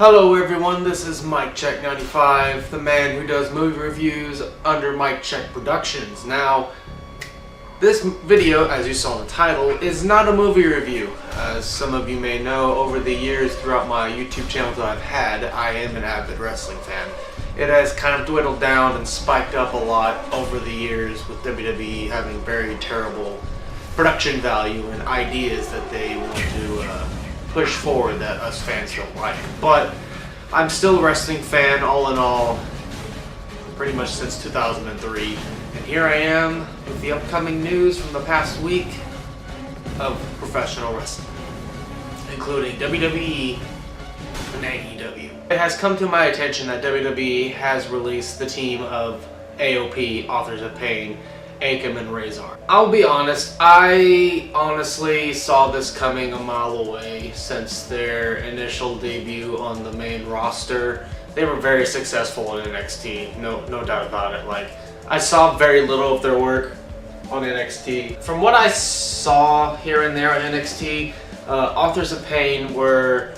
Hello everyone, this is MykeCheck'd95, the man who does movie reviews under MykeCheck'd Productions. Now, this video, as you saw in the title, is not a movie review. As some of you may know, over the years throughout my YouTube channels that I've had, I am an avid wrestling fan. It has kind of dwindled down and spiked up a lot over the years with WWE having very terrible production value and ideas that they want to push forward that us fans don't like. But I'm still a wrestling fan all in all, pretty much since 2003. And here I am with the upcoming news from the past week of professional wrestling, including WWE and AEW. It has come to my attention that WWE has released the team of AOP, Authors of Pain, Akam, and Razor. I'll be honest, I honestly saw this coming a mile away since their initial debut on the main roster. They were very successful in NXT, no doubt about it. Like, I saw very little of their work on NXT. From what I saw here and there on NXT, Authors of Pain were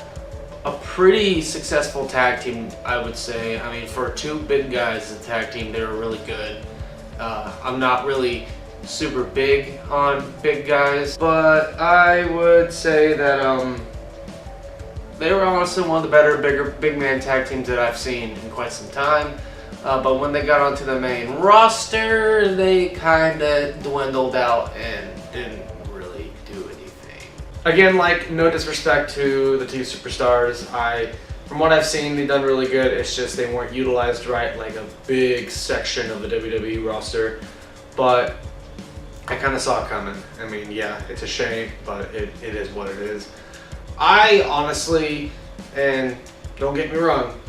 a pretty successful tag team, I would say. I mean, for two big guys as a tag team, they were really good. I'm not really super big on big guys, but I would say that they were honestly one of the better, big man tag teams that I've seen in quite some time. But when they got onto the main roster, they kind of dwindled out and didn't really do anything. Again, like, no disrespect to the two superstars. From what I've seen, they've done really good. It's just they weren't utilized right, like a big section of the WWE roster. But I kind of saw it coming. I mean, yeah, it's a shame, but it is what it is. I honestly, and don't get me wrong,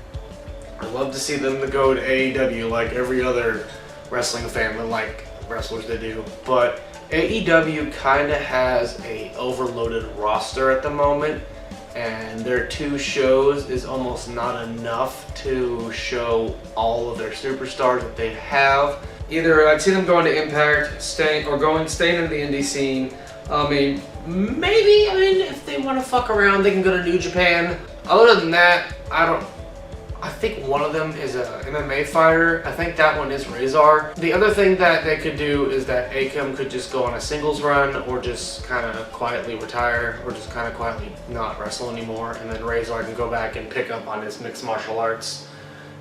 I'd love to see them to go to AEW like every other wrestling fan would like wrestlers to do. But AEW kind of has a overloaded roster at the moment, and their two shows is almost not enough to show all of their superstars that they have. Either I'd see them going to Impact, staying in the indie scene. I mean, maybe, if they want to fuck around, they can go to New Japan. Other than that, I think one of them is a MMA fighter. I think that one is Razor. The other thing that they could do is that Akam could just go on a singles run, or just kind of quietly retire, or just kind of quietly not wrestle anymore, and then Razor can go back and pick up on his mixed martial arts.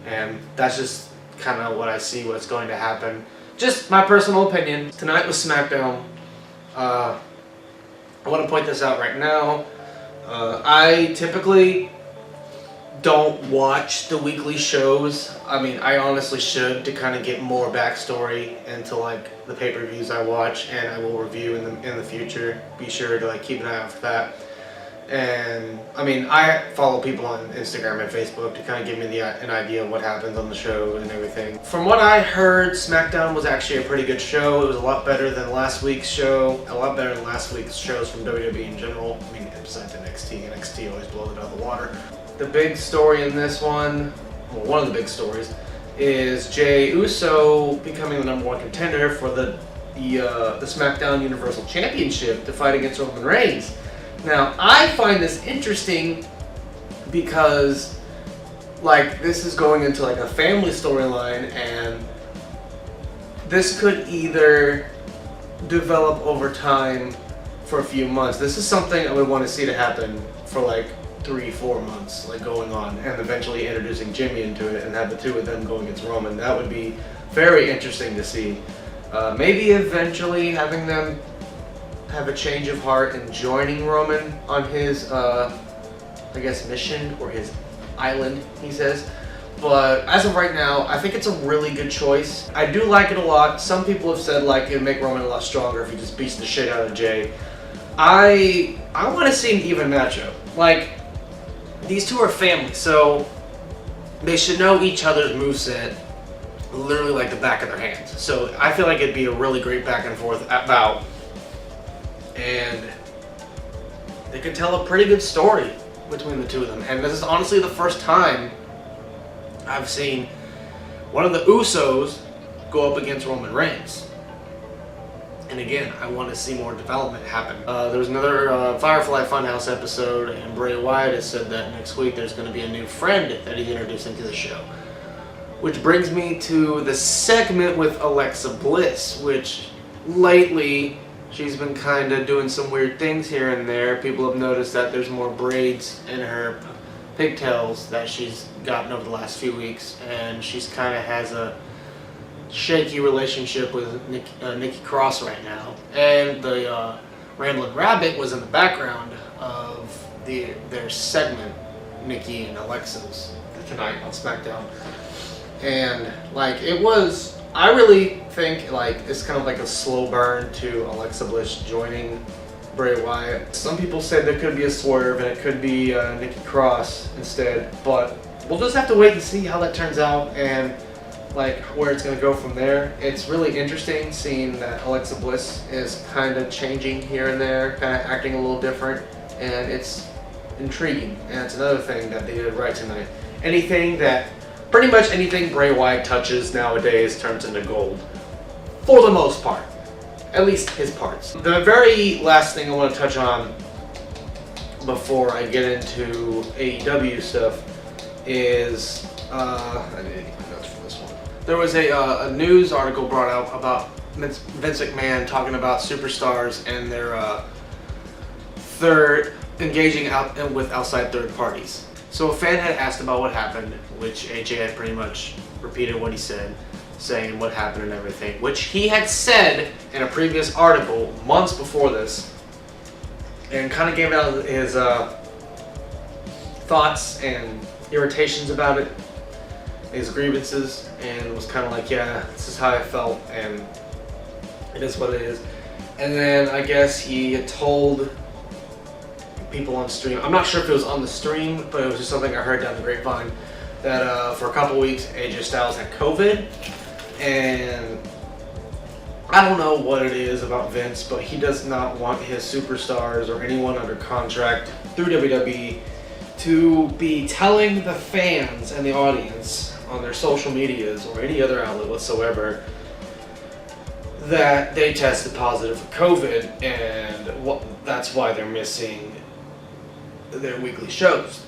And that's just kind of what I see what's going to happen. Just my personal opinion. Tonight was Smackdown. I want to point this out right now. I typically don't watch the weekly shows. I mean, I honestly should, to kind of get more backstory into like the pay-per-views I watch, and I will review in the future. Be sure to like keep an eye out for that. And I mean, I follow people on Instagram and Facebook to kind of give me an idea of what happens on the show and everything. From what I heard, Smackdown was actually a pretty good show. It was a lot better than last week's show, a lot better than last week's shows from WWE in general. I mean, besides NXT, NXT always blows it out of the water. The big story in this one, well, one of the big stories, is Jey Uso becoming the #1 contender for the SmackDown Universal Championship to fight against Roman Reigns. Now, I find this interesting because, like, this is going into like a family storyline, and this could either develop over time for a few months. This is something I would want to see to happen for like 3-4 months, like going on, and eventually introducing Jimmy into it and have the two of them going against Roman. That would be very interesting to see. Maybe eventually having them have a change of heart and joining Roman on his, I guess, mission, or his island, he says. But as of right now, I think it's a really good choice. I do like it a lot. Some people have said like it'd make Roman a lot stronger if he just beats the shit out of Jey. I want to see an even matchup. Like, these two are family, so they should know each other's moveset literally like the back of their hands. So I feel like it'd be a really great back and forth bout. And they could tell a pretty good story between the two of them. And this is honestly the first time I've seen one of the Usos go up against Roman Reigns And again, I want to see more development happen. There was another Firefly Funhouse episode, and Bray Wyatt has said that next week there's going to be a new friend that he's introducing to the show. Which brings me to the segment with Alexa Bliss, which lately she's been kind of doing some weird things here and there. People have noticed that there's more braids in her pigtails that she's gotten over the last few weeks, and she's kind of has a shaky relationship with Nikki Cross right now. And the Ramblin' Rabbit was in the background of their segment, Nikki and Alexa's, tonight on Smackdown. And like I really think like it's kind of like a slow burn to Alexa Bliss joining Bray Wyatt. Some people said there could be a swerve and it could be Nikki Cross instead, but we'll just have to wait and see how that turns out and like where it's going to go from there. It's really interesting seeing that Alexa Bliss is kind of changing here and there, kind of acting a little different, and it's intriguing. And it's another thing that they did right tonight. Pretty much anything Bray Wyatt touches nowadays turns into gold, for the most part. At least his parts. The very last thing I want to touch on before I get into AEW stuff is I didn't take notes for this one. There was a news article brought out about Vince McMahon talking about superstars and their engaging with outside third parties. So a fan had asked about what happened, which AJ had pretty much repeated what he said, saying what happened and everything, which he had said in a previous article months before this, and kind of gave out his thoughts and irritations about it, his grievances, and was kind of like, yeah, this is how I felt, and it is what it is. And then I guess he had told people on stream, I'm not sure if it was on the stream, but it was just something I heard down the grapevine, that for a couple weeks AJ Styles had COVID, and I don't know what it is about Vince, but he does not want his superstars or anyone under contract through WWE to be telling the fans and the audience on their social medias or any other outlet whatsoever that they tested positive for COVID, and that's why they're missing their weekly shows.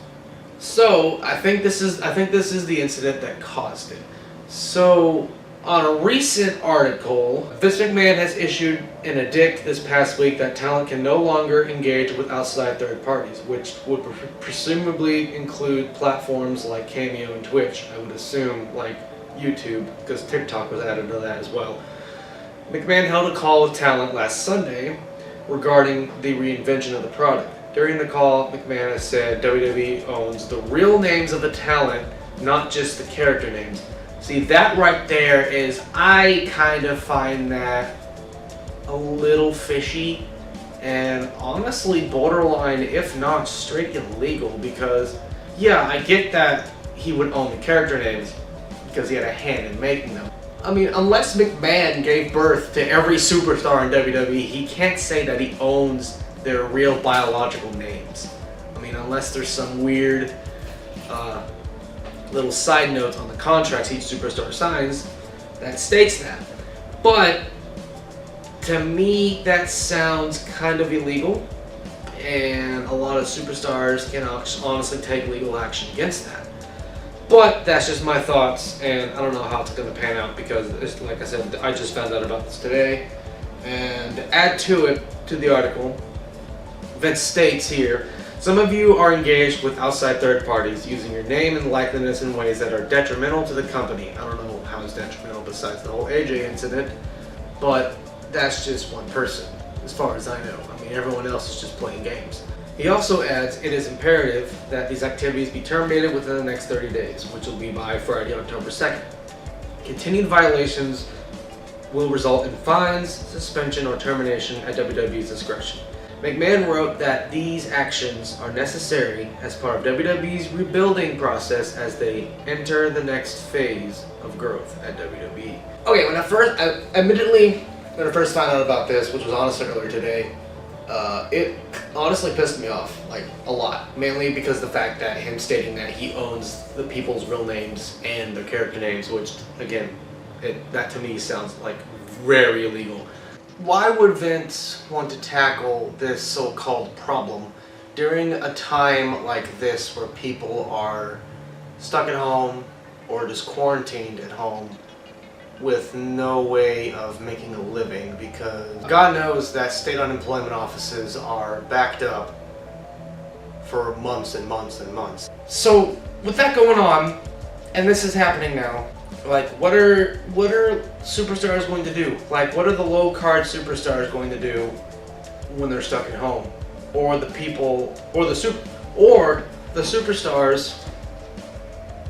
So I think this is the incident that caused it. So on a recent article, Vince McMahon has issued an edict this past week that talent can no longer engage with outside third parties, which would presumably include platforms like Cameo and Twitch, I would assume, like YouTube, because TikTok was added to that as well. McMahon held a call with talent last Sunday regarding the reinvention of the product. During the call, McMahon has said WWE owns the real names of the talent, not just the character names. See, that right there is, I kind of find that a little fishy and honestly borderline, if not straight illegal, because yeah, I get that he would own the character names because he had a hand in making them. I mean, unless McMahon gave birth to every superstar in WWE, he can't say that he owns their real biological names. I mean, unless there's some weird little side notes on the contracts each superstar signs that states that. But to me, that sounds kind of illegal, and a lot of superstars can honestly take legal action against that. But that's just my thoughts, and I don't know how it's going to pan out because, like I said, I just found out about this today. And to add to it, to the article, Vince states here, some of you are engaged with outside third parties using your name and likeness in ways that are detrimental to the company. I don't know how it's detrimental besides the whole AJ incident, but that's just one person, as far as I know. I mean, everyone else is just playing games. He also adds, it is imperative that these activities be terminated within the next 30 days, which will be by Friday, October 2nd. Continued violations will result in fines, suspension, or termination at WWE's discretion. McMahon wrote that these actions are necessary as part of WWE's rebuilding process as they enter the next phase of growth at WWE. Okay, when I first found out about this, which was honestly earlier today, it honestly pissed me off, like, a lot. Mainly because the fact that him stating that he owns the people's real names and their character names, which, again, that to me sounds like very illegal. Why would Vince want to tackle this so-called problem during a time like this where people are stuck at home or just quarantined at home with no way of making a living? Because God knows that state unemployment offices are backed up for months and months and months. So with that going on, and this is happening now, like what are superstars going to do? Like what are the low card superstars going to do when they're stuck at home? Or the people, or the superstars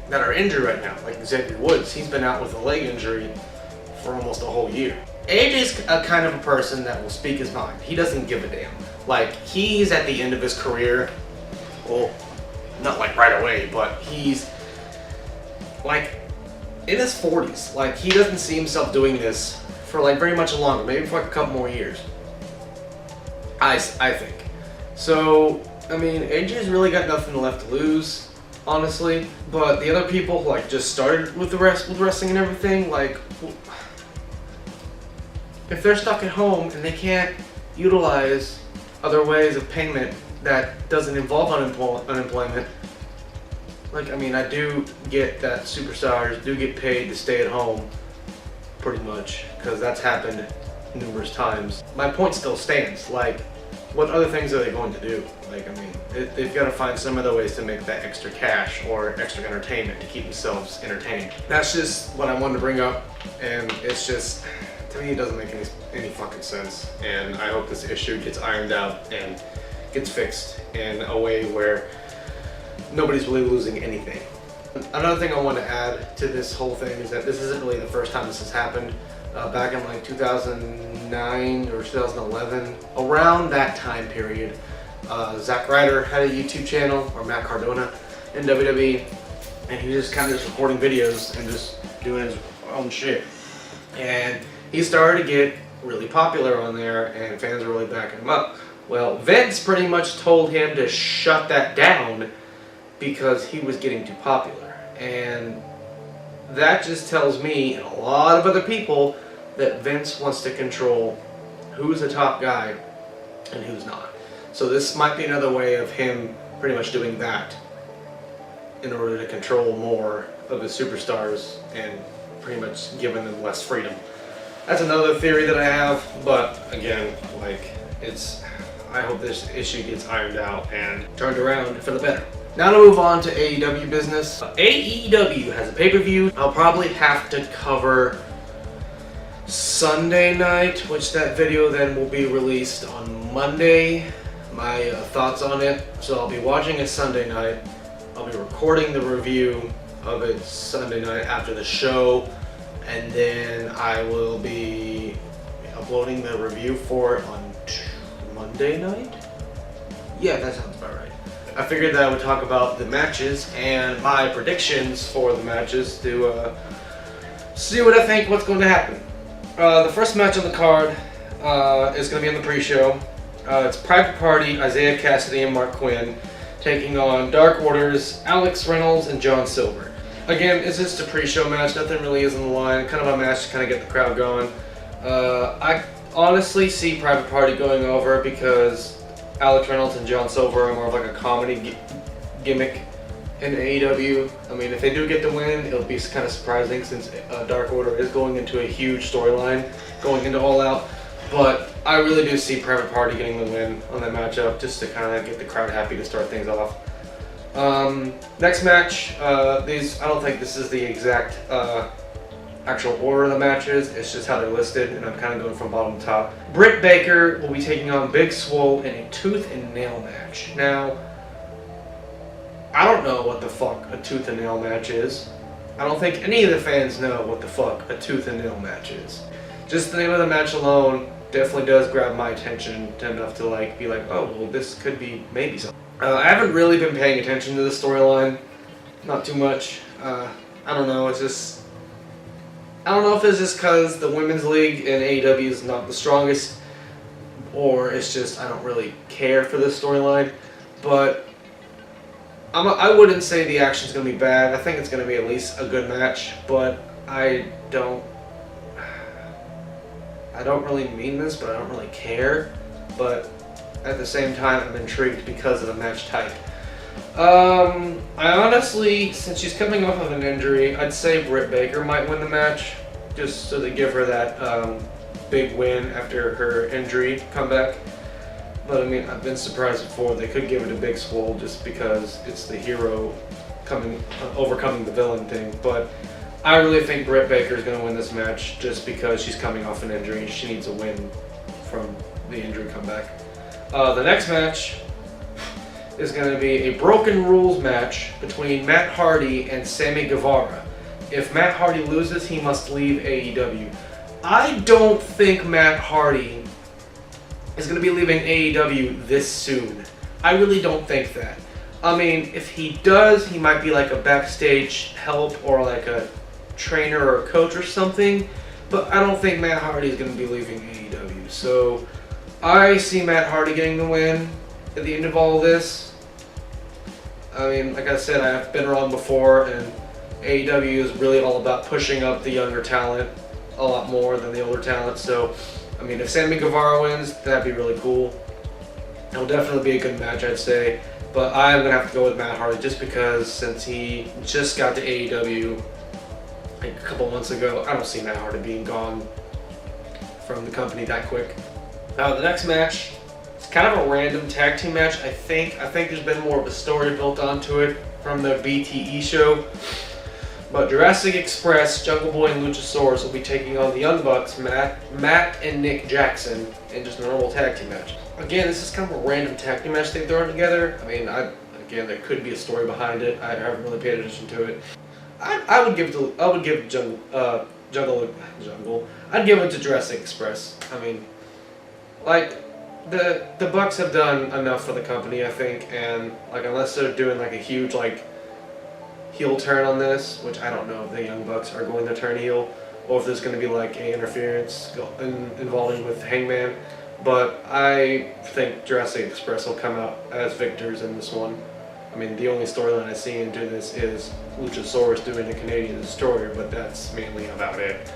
that are injured right now, like Xavier Woods. He's been out with a leg injury for almost a whole year. AJ's a kind of a person that will speak his mind. He doesn't give a damn. Like, he's at the end of his career. Well, not like right away, but he's like in his 40s. Like, he doesn't see himself doing this for like very much longer, maybe for like a couple more years. I think. So, I mean, AJ's really got nothing left to lose, honestly. But the other people who like just started with wrestling and everything, like, if they're stuck at home and they can't utilize other ways of payment that doesn't involve unemployment, like, I mean, I do get that superstars do get paid to stay at home, pretty much, because that's happened numerous times. My point still stands. Like, what other things are they going to do? Like, I mean, they've got to find some other ways to make that extra cash or extra entertainment to keep themselves entertained. That's just what I wanted to bring up, and it's just, to me, it doesn't make any fucking sense. And I hope this issue gets ironed out and gets fixed in a way where nobody's really losing anything. Another thing I want to add to this whole thing is that this isn't really the first time this has happened. Back in like 2009 or 2011, around that time period, Zack Ryder had a YouTube channel, or Matt Cardona, in WWE, and he was just kind of just recording videos and just doing his own shit. And he started to get really popular on there, and fans were really backing him up. Well, Vince pretty much told him to shut that down because he was getting too popular. And that just tells me and a lot of other people that Vince wants to control who's the top guy and who's not. So this might be another way of him pretty much doing that in order to control more of his superstars and pretty much giving them less freedom. That's another theory that I have, but again, like, I hope this issue gets ironed out and turned around for the better. Now to move on to AEW business. AEW has a pay-per-view. I'll probably have to cover Sunday night, which that video then will be released on Monday. My thoughts on it. So I'll be watching it Sunday night. I'll be recording the review of it Sunday night after the show, and then I will be uploading the review for it on Monday night? Yeah, that sounds about right. I figured that I would talk about the matches and my predictions for the matches to see what I think what's going to happen. The first match on the card is going to be on the pre-show. It's Private Party, Isaiah Cassidy and Mark Quinn taking on Dark Order's Alex Reynolds and John Silver. Again, it's just a pre-show match. Nothing really is on the line. Kind of a match to kind of get the crowd going. I honestly see Private Party going over because Alex Reynolds and John Silver are more of like a comedy gimmick in AEW. I mean, if they do get the win, it'll be kind of surprising since Dark Order is going into a huge storyline, going into All Out. But I really do see Private Party getting the win on that matchup, just to kind of get the crowd happy to start things off. Next match, I don't think this is the exact actual order of the matches, it's just how they're listed, and I'm kind of going from bottom to top. Britt Baker will be taking on Big Swole in a tooth and nail match. Now, I don't know what the fuck a tooth and nail match is. I don't think any of the fans know what the fuck a tooth and nail match is. Just the name of the match alone definitely does grab my attention enough to like be like, oh, well, this could be maybe something. I haven't really been paying attention to this storyline, not too much. I don't know, it's just, I don't know if it's just because the women's league in AEW is not the strongest, or it's just I don't really care for this storyline. But I wouldn't say the action's going to be bad. I think it's going to be at least a good match, but I I don't really mean this, but I don't really care. But at the same time, I'm intrigued because of the match type. I honestly, since she's coming off of an injury, I'd say Britt Baker might win the match, just so they give her that big win after her injury comeback. But I mean, I've been surprised before. They could give it a big swole just because it's the hero overcoming the villain thing. But I really think Britt Baker is going to win this match just because she's coming off an injury. She needs a win from the injury comeback. The next match is going to be a Broken Rules match between Matt Hardy and Sammy Guevara. If Matt Hardy loses, he must leave AEW. I don't think Matt Hardy is going to be leaving AEW this soon. I really don't think that. I mean, if he does, he might be like a backstage help or like a trainer or a coach or something, but I don't think Matt Hardy is going to be leaving AEW. So I see Matt Hardy getting the win at the end of all of this. I mean, like I said, I've been wrong before, and AEW is really all about pushing up the younger talent a lot more than the older talent. So, I mean, if Sammy Guevara wins, that'd be really cool. It'll definitely be a good match, I'd say. But I'm going to have to go with Matt Hardy just because since he just got to AEW like a couple months ago, I don't see Matt Hardy being gone from the company that quick. Now, the next match, it's kind of a random tag team match, I think. I think there's been more of a story built onto it from the BTE show. But Jurassic Express, Jungle Boy, and Luchasaurus will be taking on the Young Bucks, Matt and Nick Jackson, in just a normal tag team match. Again, this is kind of a random tag team match they've thrown together. I mean, again, there could be a story behind it. I haven't really paid attention to it. I would give I'd give it to Jurassic Express. I mean, like, the Bucks have done enough for the company, I think, and like unless they're doing like a huge like heel turn on this, which I don't know if the Young Bucks are going to turn heel, or if there's going to be like an interference involving with Hangman. But I think Jurassic Express will come out as victors in this one. I mean, the only storyline I see into this is Luchasaurus doing the Canadian Destroyer, but that's mainly about it.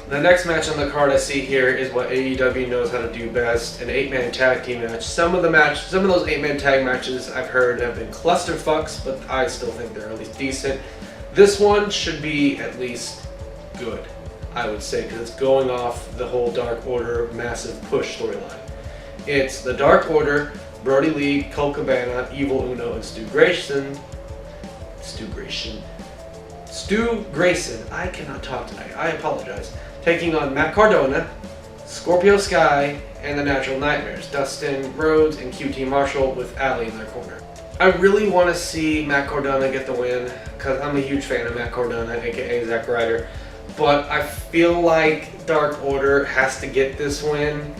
The next match on the card I see here is what AEW knows how to do best, an 8-man tag team match. Some of those 8-man tag matches I've heard have been clusterfucks, but I still think they're at least decent. This one should be at least good, I would say, because it's going off the whole Dark Order massive push storyline. It's the Dark Order, Brody Lee, Colt Cabana, Evil Uno, and Stu Grayson. I cannot talk tonight. I apologize. Taking on Matt Cardona, Scorpio Sky, and the Natural Nightmares, Dustin Rhodes and QT Marshall with Allie in their corner. I really want to see Matt Cardona get the win because I'm a huge fan of Matt Cardona, aka Zack Ryder. But I feel like Dark Order has to get this win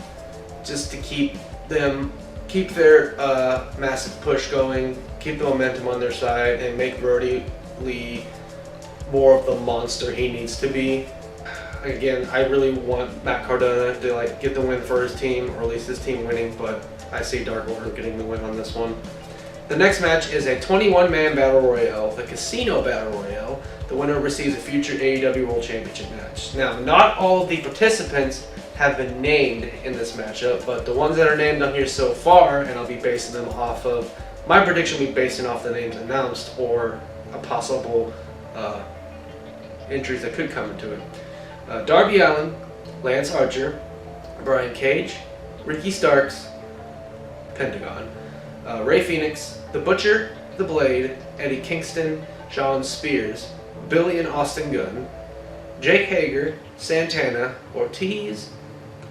just to keep their massive push going, keep the momentum on their side, and make Brody Lee more of the monster he needs to be. Again, I really want Matt Cardona to like get the win for his team, or at least his team winning, but I see Dark Order getting the win on this one. The next match is a 21-man Battle Royale, the Casino Battle Royale. The winner receives a future AEW World Championship match. Now, not all of the participants have been named in this matchup, but the ones that are named on here so far, and I'll be basing them off of, my prediction will be basing off the names announced or a possible entries that could come into it. Darby Allin, Lance Archer, Brian Cage, Ricky Starks, Pentagon, Ray Phoenix, The Butcher, The Blade, Eddie Kingston, Sean Spears, Billy and Austin Gunn, Jake Hager, Santana, Ortiz,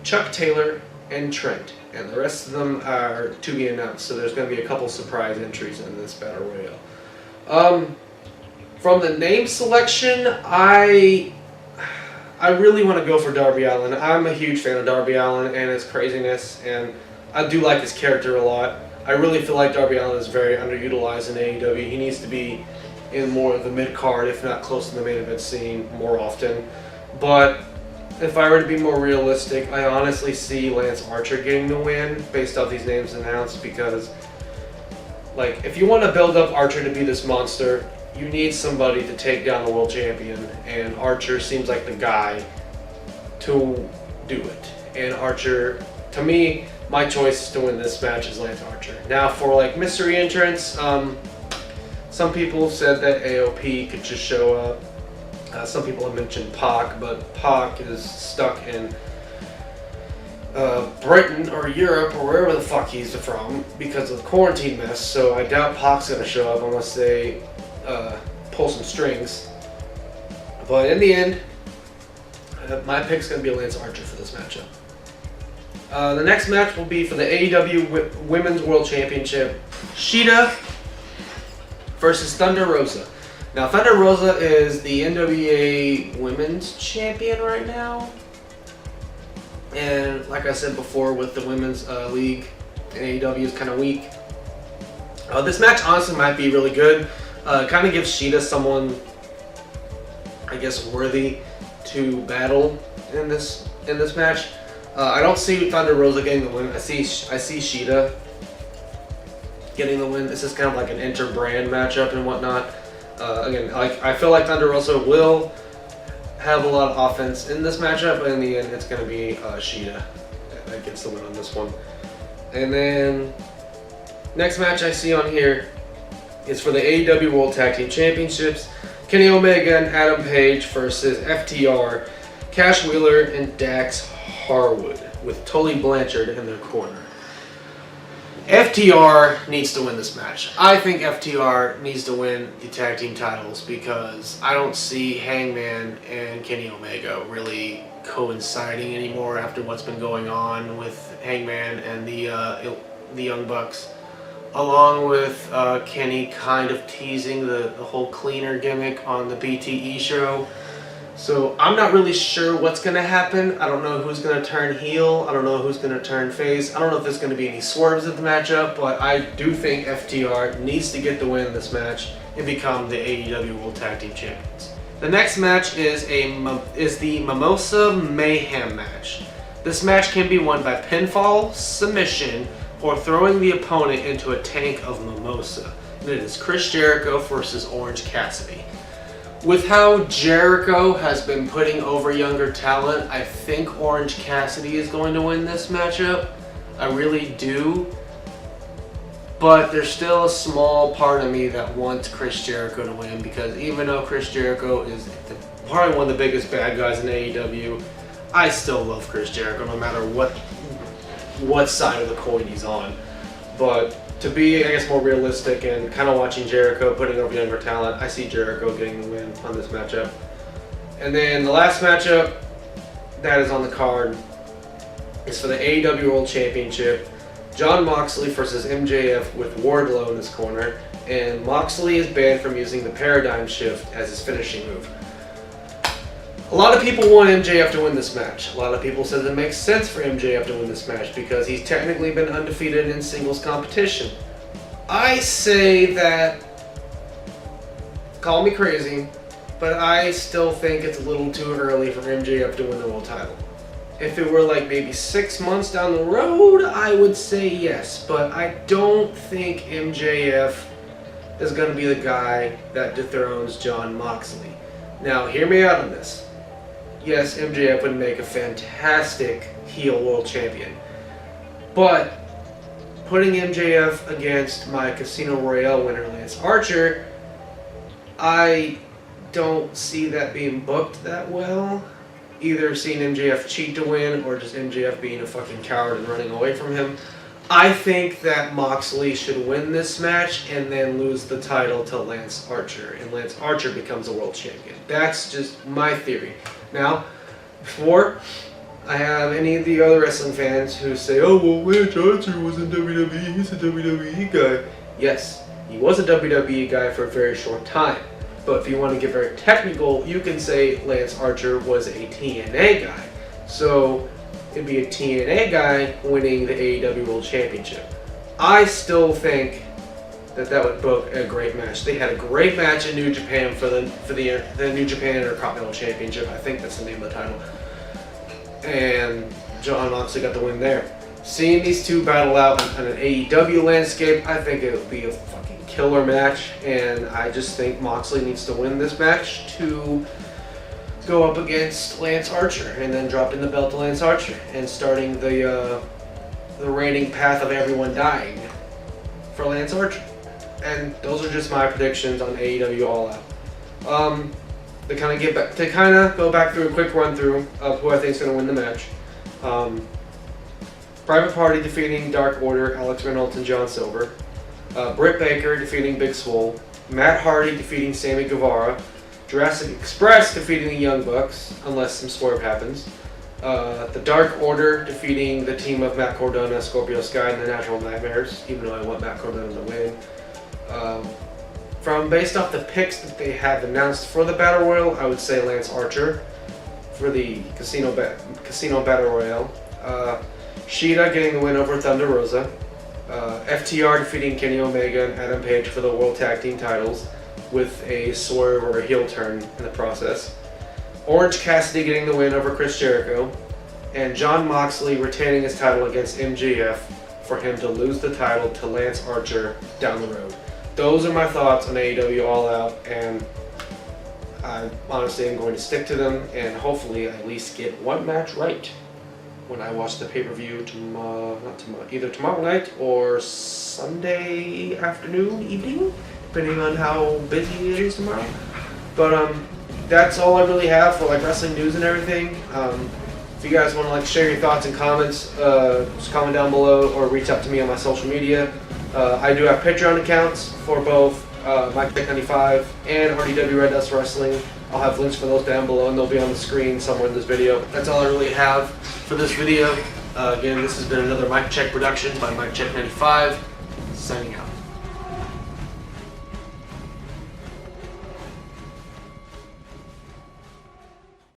Chuck Taylor, and Trent. And the rest of them are to be announced, so there's going to be a couple surprise entries in this Battle Royale. From the name selection, I really want to go for Darby Allin. I'm a huge fan of Darby Allin and his craziness, and I do like his character a lot. I really feel like Darby Allin is very underutilized in AEW. He needs to be in more of the mid-card, if not close to the main event scene, more often. But if I were to be more realistic, I honestly see Lance Archer getting the win based off these names announced, because like, if you want to build up Archer to be this monster, you need somebody to take down the world champion, and Archer seems like the guy to do it. Archer. To me, my choice to win this match is Lance Archer. Now for like mystery entrants, some people have said that AOP could just show up. Some people have mentioned Pac, but Pac is stuck in Britain or Europe or wherever the fuck he's from because of the quarantine mess. So I doubt Pac's gonna show up unless they pull some strings. But in the end, my pick's gonna be Lance Archer for this matchup. The next match will be for the AEW Women's World Championship. Shida versus Thunder Rosa. Now, Thunder Rosa is the NWA Women's Champion right now. And like I said before, with the Women's League, AEW is kind of weak. This match honestly might be really good. Kind of gives Shida someone, I guess, worthy to battle in this match. I don't see Thunder Rosa getting the win. I see Shida getting the win. This is kind of like an inter-brand matchup and whatnot. Again, I feel like Thunder Rosa will have a lot of offense in this matchup, but in the end, it's going to be Shida that gets the win on this one. And then next match I see on here is for the AEW World Tag Team Championships. Kenny Omega and Adam Page versus FTR, Cash Wheeler, and Dax Harwood with Tully Blanchard in their corner. FTR needs to win this match. I think FTR needs to win the tag team titles because I don't see Hangman and Kenny Omega really coinciding anymore after what's been going on with Hangman and the Young Bucks, along with Kenny kind of teasing the whole cleaner gimmick on the BTE show. So I'm not really sure what's going to happen. I don't know who's going to turn heel. I don't know who's going to turn face. I don't know if there's going to be any swerves at the matchup, but I do think FTR needs to get the win in this match and become the AEW World Tag Team Champions. The next match is the Mimosa Mayhem match. This match can be won by pinfall, submission, or throwing the opponent into a tank of mimosa. And it is Chris Jericho versus Orange Cassidy. With how Jericho has been putting over younger talent, I think Orange Cassidy is going to win this matchup. I really do. But there's still a small part of me that wants Chris Jericho to win because even though Chris Jericho is probably one of the biggest bad guys in AEW, I still love Chris Jericho no matter what side of the coin he's on. But to be, I guess, more realistic and kind of watching Jericho putting over younger talent, I see Jericho getting the win on this matchup. And then the last matchup that is on the card is for the AEW World Championship. Jon Moxley versus MJF with Wardlow in his corner. And Moxley is banned from using the Paradigm Shift as his finishing move. A lot of people want MJF to win this match. A lot of people said it makes sense for MJF to win this match because he's technically been undefeated in singles competition. I say that, call me crazy, but I still think it's a little too early for MJF to win the world title. If it were like maybe 6 months down the road, I would say yes, but I don't think MJF is going to be the guy that dethrones Jon Moxley. Now, hear me out on this. Yes, MJF would make a fantastic heel world champion. But putting MJF against my Casino Royale winner, Lance Archer, I don't see that being booked that well. Either seeing MJF cheat to win or just MJF being a fucking coward and running away from him. I think that Moxley should win this match and then lose the title to Lance Archer, and Lance Archer becomes a world champion. That's just my theory. Now, before I have any of the other wrestling fans who say, oh, well, Lance Archer was in WWE, he's a WWE guy. Yes, he was a WWE guy for a very short time. But if you want to get very technical, you can say Lance Archer was a TNA guy. So it'd be a TNA guy winning the AEW World Championship. I still think that would book a great match. They had a great match in New Japan for the New Japan Intercontinental Championship. I think that's the name of the title. And Jon Moxley got the win there. Seeing these two battle out on an AEW landscape, I think it would be a fucking killer match. And I just think Moxley needs to win this match to go up against Lance Archer, and then dropping the belt to Lance Archer, and starting the reigning path of everyone dying for Lance Archer. And those are just my predictions on AEW All Out. To kind of go back through a quick run through of who I think is going to win the match. Private Party defeating Dark Order, Alex Reynolds and John Silver. Britt Baker defeating Big Swole. Matt Hardy defeating Sammy Guevara. Jurassic Express defeating the Young Bucks, unless some swerve happens. The Dark Order defeating the team of Matt Cardona, Scorpio Sky, and the Natural Nightmares, even though I want Matt Cardona to win. Based off the picks that they have announced for the Battle Royal, I would say Lance Archer for the Casino Battle Royale. Sheeta getting the win over Thunder Rosa. FTR defeating Kenny Omega and Adam Page for the World Tag Team titles with a swerve or a heel turn in the process. Orange Cassidy getting the win over Chris Jericho. And Jon Moxley retaining his title against MJF for him to lose the title to Lance Archer down the road. Those are my thoughts on AEW All Out, and I honestly am going to stick to them and hopefully at least get one match right when I watch the pay-per-view either tomorrow night or Sunday afternoon, evening, depending on how busy it is tomorrow. But that's all I really have for like wrestling news and everything. If you guys want to share your thoughts and comments, just comment down below or reach out to me on my social media. I do have Patreon accounts for both MykeCheck'd and RDW Red Dust Wrestling. I'll have links for those down below and they'll be on the screen somewhere in this video. That's all I really have for this video. Again, this has been another MykeCheck'd production by MykeCheck'd 95, signing out.